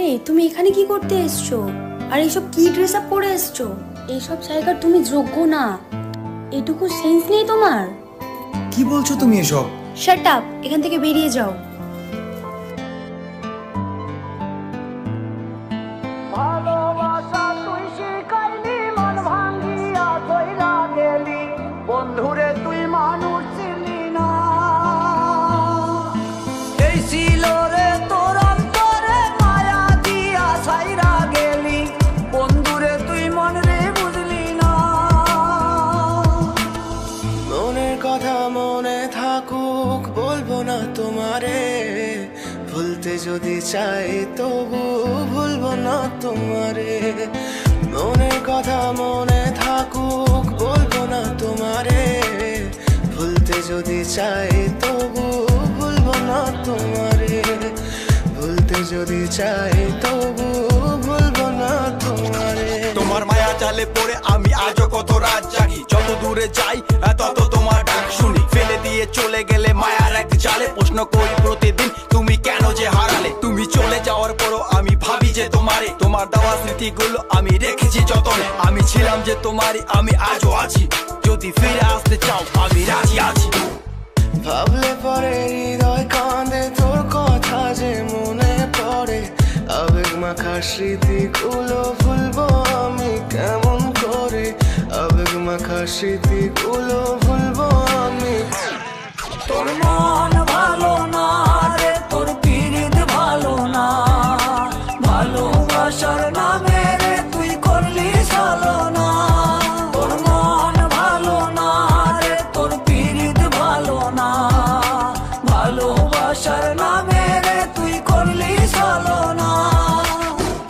এই তুমি এখানে কি করতে এসছো? আর এইসব কি ড্রেস আপ পরে এসছো? এইসব জায়গার তুমি যোগ্য না। এটুকু সেন্স নেই তোমার? কি বলছো তুমি এসব? শাট আপ, এখান থেকে বেরিয়ে যাও। ভালোবাসা তুই শিখাইলি, মন ভাঙ্গিয়া কইরা গেলি, বন্ধুরে তুই মানুষ ছিলি না। এই ছিল রে তোর অন্তরে মায়া দিয়া ছাইরা গেলি, বন্ধুরে তুই মন রে বুঝলি না। মনের কথা মনে থাকুক বলবো না তোমারে, ভুলতে যদি চাই তবু ভুলবো না তোমারে। মনের কথা মনে থাকুক বলবো না তোমারে, ভুলতে যদি চাই তবু ভুলবো না তোমারে। ভুলতে যদি চাই তবু ভুলবো না তোমারে। তোমার মায়া জালে পড়ে আমি আজও কত রাত জাগি, যত দূরে যাই তত তোমার ডাক শুনি। ফেলে দিয়ে চলে গেলে মায়ার এক জালে, প্রশ্ন করি প্রতিদিন তুমি কেন যে হারালে। তুমি চলে যাওয়ার পরও আমি ভাবি যে তোমারে, তোমার দেওয়া স্মৃতিগুলো আমি রেখেছি যতনে। আমি ছিলাম যে তোমারই, আমি আজও আছি, যদি ফিরে আসতে চাও আমি রাজি আছি। ভাবলে পরে হৃদয় কাঁদে, তোর কথা যে মনে পড়ে। আবেগ মাখা স্মৃতিগুলো ভুলবো আমি কেমন করে, আবেগ মাখা স্মৃতিগুলো ভুলবো আমি। তোর মন ভালো না রে, তোর পীড়িত ভালো না, ভালোবাসার নামে রে তুই করলি ছলনা। তোর মন ভালো না রে, তোর পীড়িত ভালো না, ভালোবাসার নামে রে তুই করলি ছলনা।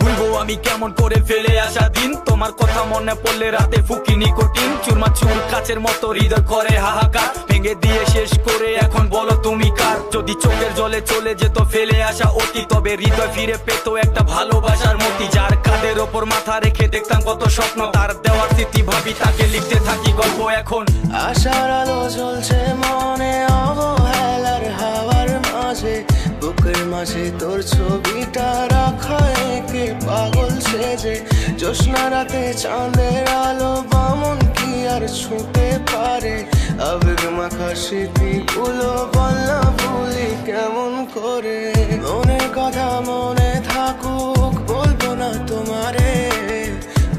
ভুলবো আমি কেমন করে ফেলে আসা দিন, তোমার কথা মনে পড়লে রাতে ফুকি নিকোটিন। চুরমাচুর কাচের মতো হৃদয় করে হাহাকার, ভেঙে দিয়ে শেষ করে এখন বলো তুমি কার। যদি চোখের জলে চলে যেত ফেলে আসা অতি, তবে হৃদয় ফিরে পেত একটা ভালোবাসার মতি। যার কাঁধের ওপর মাথা রেখে দেখতাম কত স্বপ্ন, তার দেওয়ার স্মৃতি ভাবি তাকে লিখতে থাকি গল্প এখন। আশার আলো জ্বলছে মনে অবহেলার হাওয়ার মাঝে, বুকের মাঝে তোর ছবিটা রাখা একে পাগল সেজে। জ্যোৎস্না রাতে চাঁদের আলো বামন কি আর ছুঁতে পারে, আবেগ মাখা স্মৃতিগুলো বলনা ভুলি কেমন করে। মনের কথা মনে থাকুক বলবো না তোমারে,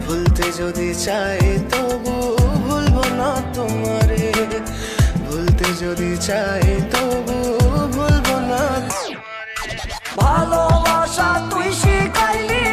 ভুলতে যদি চাই তবু ভুলবো না তোমারে। ভুলতে যদি চাই তবু ভুলবো না। ভালোবাসা তুই শিখাইলি,